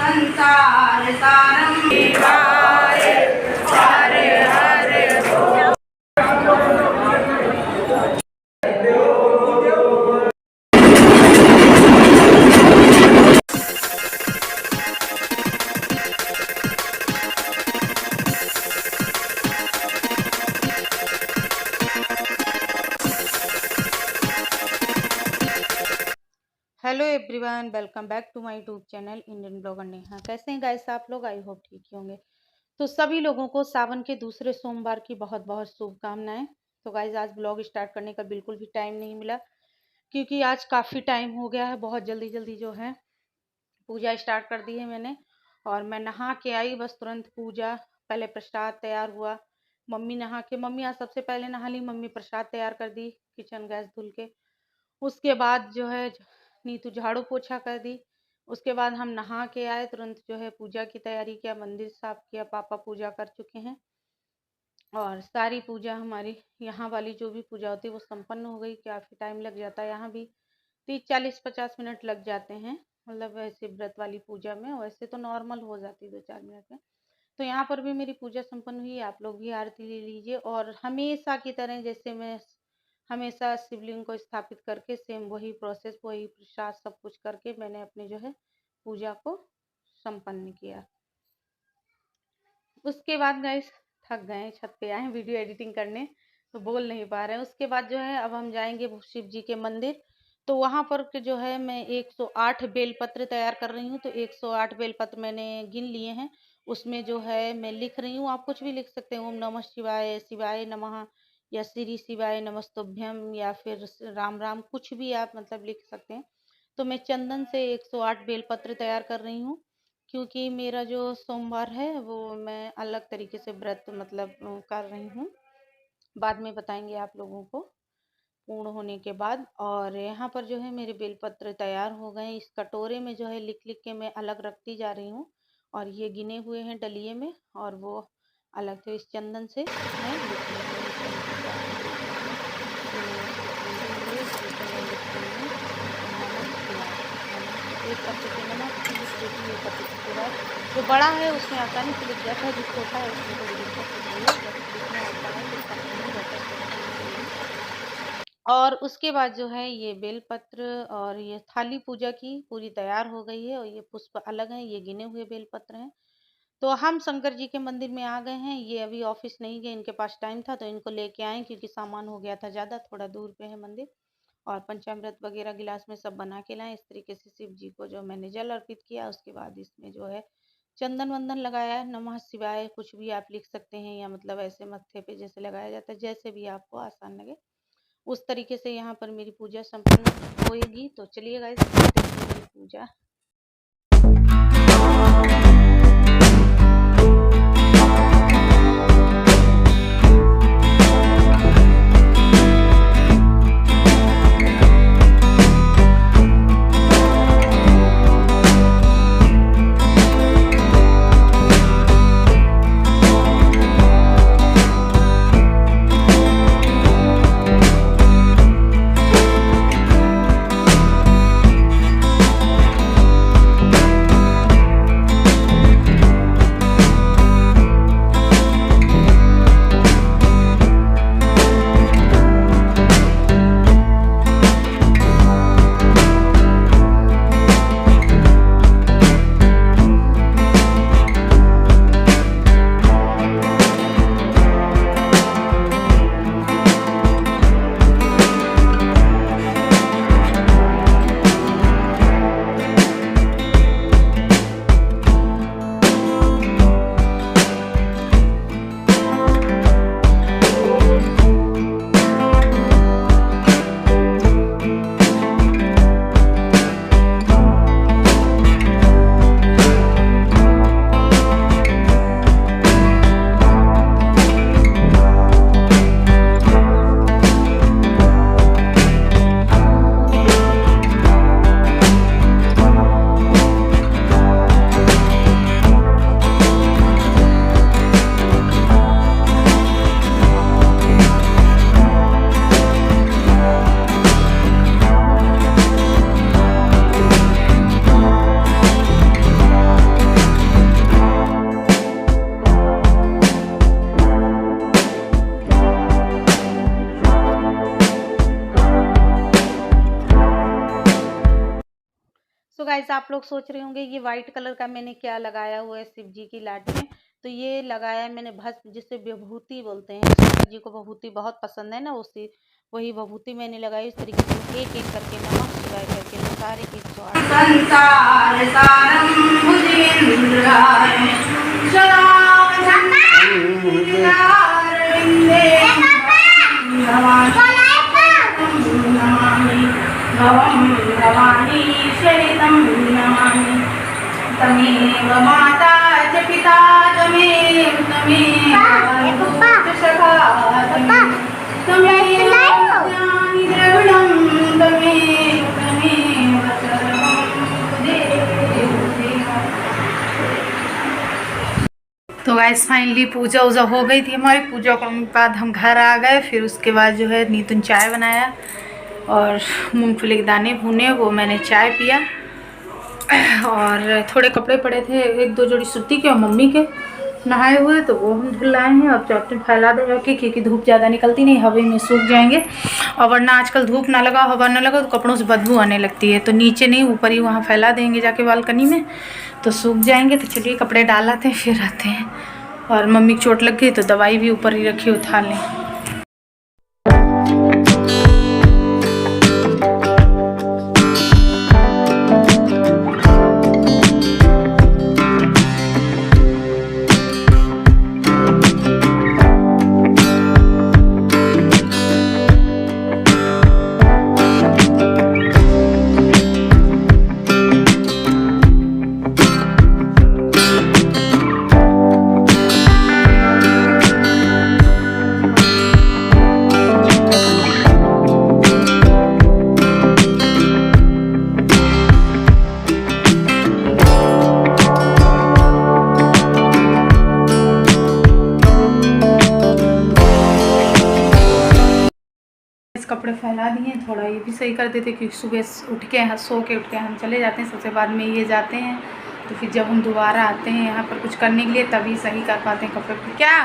संसार सारम शिवाय हर हर बोल। Hello everyone, welcome back to my YouTube channel Indian blogger Neha. कैसे हैं गाइस आप लोग? आई होप ठीक ही होंगे। तो सभी लोगों को सावन के दूसरे सोमवार की बहुत बहुत शुभकामनाएं। तो गाइस आज ब्लॉग स्टार्ट करने का बिल्कुल भी टाइम नहीं मिला, क्योंकि आज काफ़ी टाइम हो गया है। बहुत जल्दी जल्दी जो है पूजा स्टार्ट कर दी है मैंने, और मैं नहा के आई बस तुरंत पूजा। पहले प्रसाद तैयार हुआ, मम्मी नहा के, मम्मी आज सबसे पहले नहा ली, मम्मी प्रसाद तैयार कर दी, किचन गैस धुल के। उसके बाद जो है नीतू झाड़ू पोछा कर दी। उसके बाद हम नहा के आए, तुरंत जो है पूजा की तैयारी किया, मंदिर साफ किया, पापा पूजा कर चुके हैं। और सारी पूजा हमारी यहाँ वाली जो भी पूजा होती है वो संपन्न हो गई। काफ़ी टाइम लग जाता है, यहाँ भी 30 40 50 मिनट लग जाते हैं। मतलब वैसे व्रत वाली पूजा में, वैसे तो नॉर्मल हो जाती है 2 4 मिनट में। तो यहाँ पर भी मेरी पूजा संपन्न हुई। आप लोग भी आरती ले लीजिए। और हमेशा की तरह जैसे मैं हमेशा शिवलिंग को स्थापित करके सेम वही प्रोसेस, वही प्रसाद सब कुछ करके मैंने अपने जो है पूजा को संपन्न किया। उसके बाद गाइस थक गए, छत पे आए वीडियो एडिटिंग करने, तो बोल नहीं पा रहे हैं। उसके बाद जो है अब हम जाएंगे शिव जी के मंदिर। तो वहां पर जो है मैं 108 बेलपत्र तैयार कर रही हूँ। तो 108 बेलपत्र मैंने गिन लिए हैं। उसमें जो है मैं लिख रही हूँ, आप कुछ भी लिख सकते हैं, ओम नमः शिवाय, शिवाय नमः, या श्री शिवाय नमस्तुभ्यम, या फिर राम राम, कुछ भी आप मतलब लिख सकते हैं। तो मैं चंदन से 108 बेलपत्र तैयार कर रही हूँ, क्योंकि मेरा जो सोमवार है वो मैं अलग तरीके से व्रत मतलब कर रही हूँ। बाद में बताएंगे आप लोगों को पूर्ण होने के बाद। और यहाँ पर जो है मेरे बेलपत्र तैयार हो गए। इस कटोरे में जो है लिख लिख के मैं अलग रखती जा रही हूँ, और ये गिने हुए हैं डलिए में, और वो अलग थे। इस चंदन से मैं लिख रही हूँ इस तरीके से, आप देख रहे हैं। एक पत्ते के नमक, फिर लिख देती हूँ पत्ते के बाद। जो बड़ा है उसमें आसानी से लिख जाता है, जो छोटा है उसमें थोड़ी दिक्कत होती है, जब लिखना होता है तो पत्ते नहीं रहता है। और उसके बाद जो है ये बेलपत्र और ये थाली पूजा की पूरी तैयार हो गई है, और ये पुष्प अलग हैं, ये गिने हुए बेलपत्र हैं। तो हम शंकर जी के मंदिर में आ गए हैं। ये अभी ऑफिस नहीं गए, इनके पास टाइम था तो इनको लेके आए, क्योंकि सामान हो गया था ज़्यादा, थोड़ा दूर पे है मंदिर। और पंचामृत वगैरह गिलास में सब बना के लाए। इस तरीके से शिव जी को जो मैंने जल अर्पित किया। उसके बाद इसमें जो है चंदन वंदन लगाया है, नमः शिवाय कुछ भी आप लिख सकते हैं, या मतलब ऐसे मत्थे पे जैसे लगाया जाता है, जैसे भी आपको आसान लगे उस तरीके से यहाँ पर मेरी पूजा संपन्न होएगी। तो चलिए गाइस करते हैं मेरी पूजा। तो गाइस आप लोग सोच रहे होंगे ये व्हाइट कलर का मैंने क्या लगाया हुआ है शिव जी की लाट में। तो ये लगाया है मैंने भस्म, जिसे विभूति बोलते हैं। शिव जी को विभूति बहुत पसंद है ना, उसी वही विभूति मैंने लगाई। इस तरीके से एक एक करके नमः शिवाय करके मैं सारे 108 संसार सारं भुजेन्द्राय शरावरविन्दे नमामि भवं भवानी सहितं नमामि। तमेव माता च पिता तमेव बन्धुश्च सखा तमेव ज्ञानि द्रविणं तमेव सर्वं देव। तो गाइस फाइनली पूजा वूजा हो गई थी हमारी। पूजा करने के बाद हम घर आ गए। फिर उसके बाद जो है नीतुन चाय बनाया और मूंगफली के दाने भुने, वो मैंने चाय पिया। और थोड़े कपड़े पड़े थे, एक दो जोड़ी सूती के और मम्मी के नहाए हुए, तो वो हम धुलाए हैं। और चाहते फैला दे जाके, क्योंकि धूप ज़्यादा निकलती नहीं, हवा में सूख जाएंगे। और वरना आजकल धूप ना लगा, हवा ना लगा तो कपड़ों से बदबू आने लगती है। तो नीचे नहीं, ऊपर ही वहाँ फैला देंगे जाके बालकनी में, तो सूख जाएंगे। तो चलिए कपड़े डालाते हैं फिर आते हैं। और मम्मी की चोट लग गई तो दवाई भी ऊपर ही रखी, उठा लें। कपड़े फैला दिए, थोड़ा ये भी सही कर देते, क्योंकि सुबह उठ के सो के उठ के हम चले जाते हैं, सबसे बाद में ये जाते हैं। तो फिर जब हम दोबारा आते हैं यहाँ पर कुछ करने के लिए, तभी सही कर पाते हैं कपड़े। क्या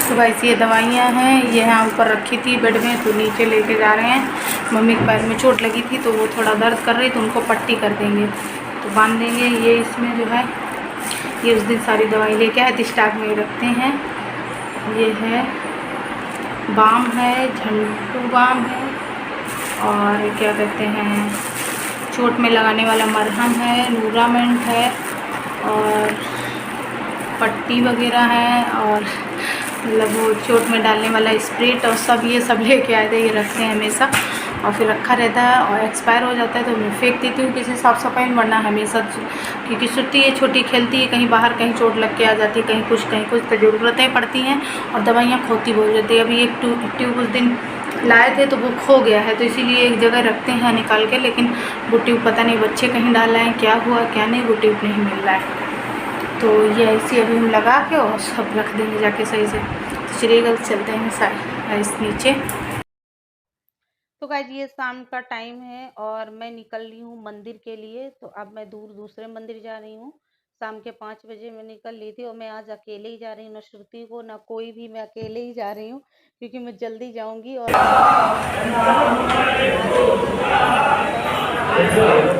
तो गाइस ये दवाइयाँ हैं, ये यहाँ ऊपर रखी थी बेड में, तो नीचे लेके जा रहे हैं। मम्मी के पैर में चोट लगी थी तो वो थोड़ा दर्द कर रही, तो उनको पट्टी कर देंगे, तो बांध देंगे। ये इसमें जो है, ये उस दिन सारी दवाई लेके आए थे, स्टॉक में रखते हैं। ये है बाम है, झंडू बाम है, और क्या कहते हैं, चोट में लगाने वाला मरहम है, नूरामेंट है, और पट्टी वगैरह है, और मतलब वो चोट में डालने वाला स्प्रिट और सब, ये सब लेके आए थे। ये रखते हैं हमेशा, और फिर रखा रहता है, और एक्सपायर हो जाता है तो मैं फेंक देती हूँ किसी साफ़ सफाई में, वरना हमेशा, क्योंकि सुट्टी है, छोटी खेलती है, कहीं बाहर कहीं चोट लग के आ जाती है, कहीं कुछ तो ज़रूरतें पड़ती हैं, और दवाइयाँ खोती बहुत जाती है। अभी एक ट्यूब उस दिन लाए थे तो वो खो गया है, तो इसीलिए एक जगह रखते हैं निकाल के। लेकिन वो ट्यूब पता नहीं बच्चे कहीं डाल हैं, क्या हुआ क्या नहीं, वो ट्यूब नहीं मिल रहा है। तो ये ऐसी अभी हम लगा के और सब रख देंगे जाके सही से। तो चलिए कल चलते हैं साइड नीचे। तो गाइस ये शाम का टाइम है और मैं निकल रही हूँ मंदिर के लिए। तो अब मैं दूसरे मंदिर जा रही हूँ। शाम के 5 बजे मैं निकल ली थी, और मैं आज अकेले ही जा रही हूँ, ना श्रुति को ना कोई भी, मैं अकेले ही जा रही हूँ, क्योंकि मैं जल्दी जाऊँगी। और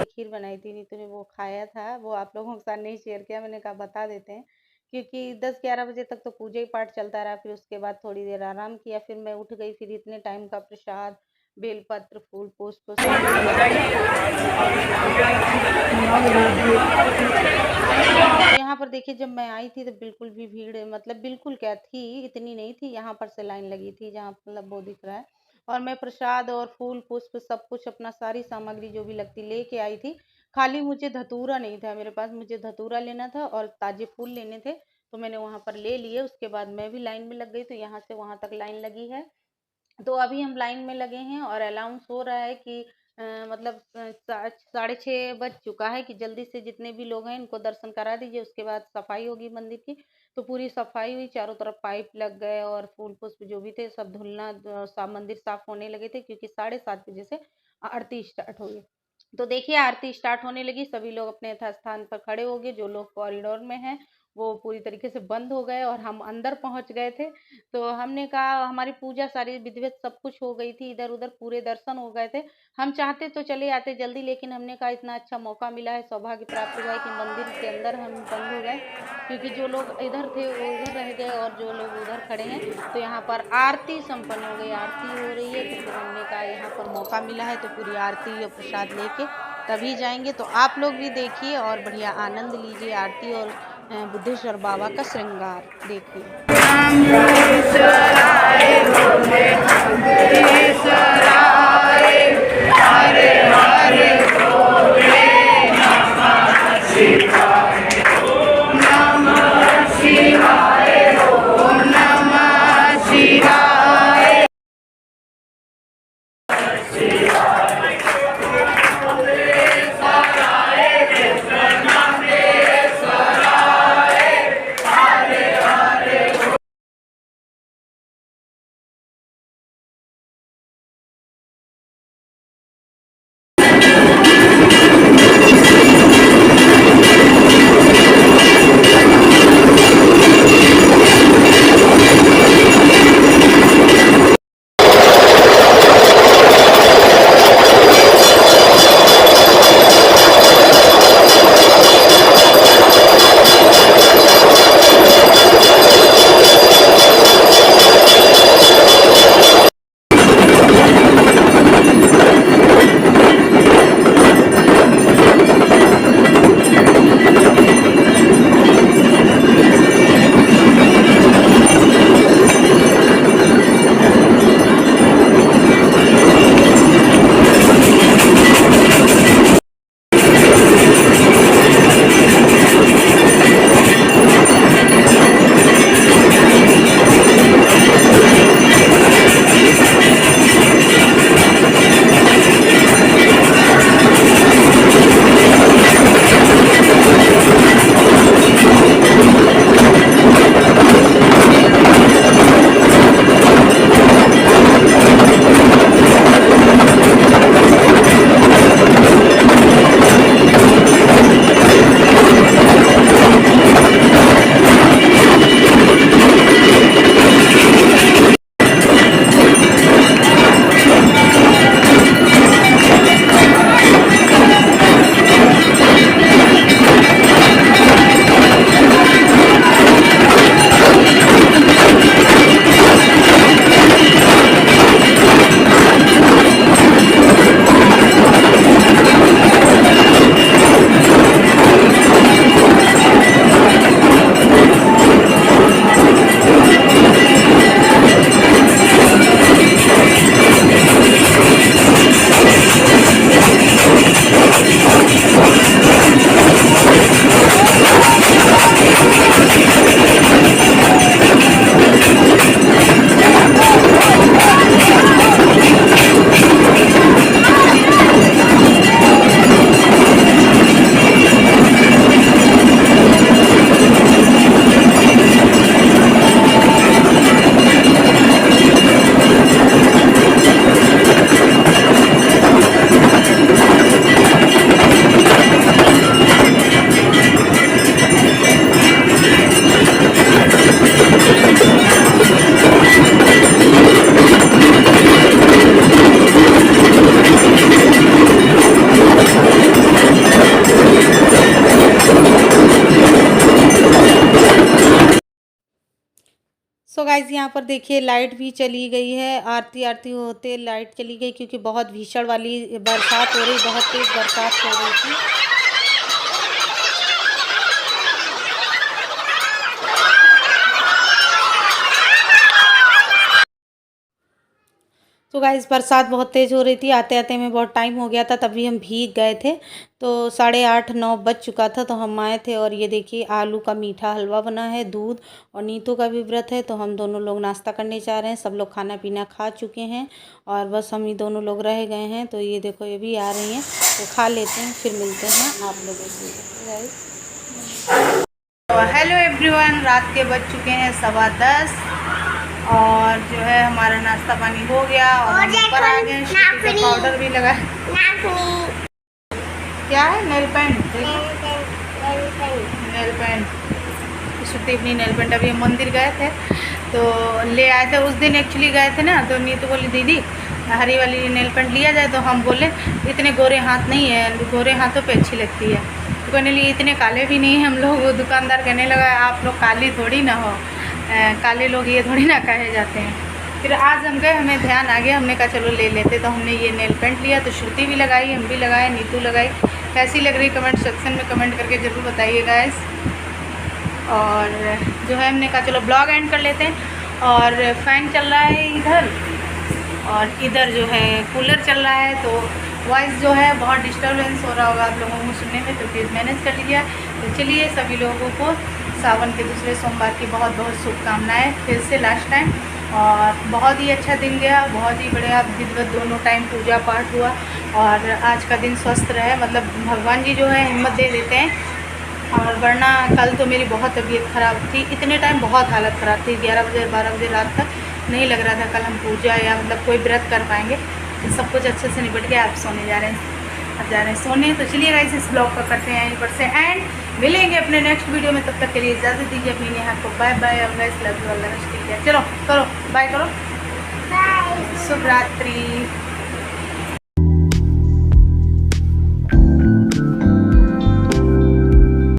खीर बनाई थी नीतू ने, वो खाया था, वो आप लोगों के साथ नहीं शेयर किया, मैंने कहा बता देते हैं, क्योंकि 10-11 बजे तक तो पूजा ही पाठ चलता रहा। फिर उसके बाद थोड़ी देर आराम किया, फिर मैं उठ गई। फिर इतने टाइम का प्रसाद, बेलपत्र, फूल पुष्प, यहाँ पर देखिए जब मैं आई थी तो बिल्कुल भी भीड़, मतलब बिल्कुल क्या थी, इतनी नहीं थी। यहाँ पर से लाइन लगी थी, जहाँ मतलब वो दिख रहा है। और मैं प्रसाद और फूल पुष्प सब कुछ अपना सारी सामग्री जो भी लगती लेके आई थी। खाली मुझे धतूरा नहीं था मेरे पास, मुझे धतूरा लेना था और ताजे फूल लेने थे, तो मैंने वहाँ पर ले लिए। उसके बाद मैं भी लाइन में लग गई, तो यहाँ से वहाँ तक लाइन लगी है। तो अभी हम लाइन में लगे हैं और अनाउंस हो रहा है कि मतलब 6:30 बज चुका है कि जल्दी से जितने भी लोग हैं इनको दर्शन करा दीजिए। उसके बाद सफाई होगी मंदिर की। तो पूरी सफाई हुई, चारों तरफ पाइप लग गए और फूल पुष्प जो भी थे सब धुलना, मंदिर साफ होने लगे थे, क्योंकि 7:30 बजे से आरती स्टार्ट होगी। तो देखिए आरती स्टार्ट होने लगी, सभी लोग अपने यथास्थान पर खड़े हो गए। जो लोग कॉरिडोर में हैं वो पूरी तरीके से बंद हो गए और हम अंदर पहुंच गए थे। तो हमने कहा, हमारी पूजा सारी विधिवत सब कुछ हो गई थी, इधर उधर पूरे दर्शन हो गए थे। हम चाहते तो चले आते जल्दी, लेकिन हमने कहा इतना अच्छा मौका मिला है, सौभाग्य प्राप्त हुआ है कि मंदिर के अंदर हम बंद हो गए, क्योंकि जो लोग इधर थे वो उधर रह गए और जो लोग उधर खड़े हैं। तो यहाँ पर आरती संपन्न हो गई, आरती हो रही है। तो फिर हमने कहा यहाँ पर मौका मिला है तो पूरी आरती और प्रसाद लेके तभी जाएंगे। तो आप लोग भी देखिए और बढ़िया आनंद लीजिए आरती और बुद्धेश्वर बाबा का श्रृंगार देखिए। सो गाइज यहाँ पर देखिए लाइट भी चली गई है, आरती आरती होते लाइट चली गई, क्योंकि बहुत भीषण वाली बरसात हो रही, बहुत तेज बरसात हो रही थी। तो गाइस बरसात बहुत तेज़ हो रही थी, आते आते में बहुत टाइम हो गया था, तभी हम भीग गए थे। तो 8:30-9 बज चुका था, तो हम आए थे और ये देखिए आलू का मीठा हलवा बना है, दूध, और नीतू का भी व्रत है, तो हम दोनों लोग नाश्ता करने जा रहे हैं। सब लोग खाना पीना खा चुके हैं और बस हम ही दोनों लोग रह गए हैं। तो ये देखो ये भी आ रही हैं, तो खा लेते हैं, फिर मिलते हैं आप लोगों से। हेलो एवरीवन, रात के बज चुके हैं 10:15 और जो है हमारा नाश्ता पानी हो गया और हम ऊपर आ गए। श्रुति का पाउडर भी लगा। क्या है? Nail paint. Nail paint. Shruti अपनी नेल पेंट, अभी हम मंदिर गए थे तो ले आए थे। उस दिन एक्चुअली गए थे ना, तो नीतू बोली दीदी हरी वाली नेल पेंट लिया जाए, तो हम बोले इतने गोरे हाथ नहीं है, गोरे हाथों पे अच्छी लगती है। तो कहने लिए इतने काले भी नहीं है हम लोग। वो दुकानदार कहने लगा आप लोग काली थोड़ी ना हो, काले लोग ये थोड़ी ना कहे जाते हैं। फिर आज हम गए, हमें ध्यान आ गया, हमने कहा चलो ले लेते, तो हमने ये नेल पेंट लिया। तो श्रुति भी लगाई, हम भी लगाए, नीतू लगाई। कैसी लग रही कमेंट सेक्शन में कमेंट करके ज़रूर बताइए गाइस। और जो है हमने कहा चलो ब्लॉग एंड कर लेते हैं। और फ़ैन चल रहा है इधर और इधर जो है कूलर चल रहा है, तो वॉइस जो है बहुत डिस्टर्बेंस हो रहा होगा आप लोगों को सुनने में, तो प्लीज़ मैनेज कर लीजिए। तो चलिए सभी लोगों को सावन के दूसरे सोमवार की बहुत बहुत शुभकामनाएं फिर से लास्ट टाइम। और बहुत ही अच्छा दिन गया, बहुत ही बढ़िया विधिवत दोनों टाइम पूजा पाठ हुआ और आज का दिन स्वस्थ रहे, मतलब भगवान जी जो है हिम्मत दे देते हैं। और वरना कल तो मेरी बहुत तबीयत ख़राब थी, इतने टाइम बहुत हालत ख़राब थी, 11 बजे 12 बजे रात तक नहीं लग रहा था कल हम पूजा या मतलब कोई व्रत कर पाएंगे। तो सब कुछ अच्छे से निपट गया, आप सोने जा रहे हैं, अब जा रहे हैं सोने। तो चलिए गाइस इस ब्लॉग का करते हैं यहीं पर से एंड, मिलेंगे अपने नेक्स्ट वीडियो में। तब तक के लिए इजाज़त दीजिए अपनी नेहा को, बाय बाय। और गाइस लव यू ऑल, ठीक है, चलो करो बाय करो, शुभ रात्रि।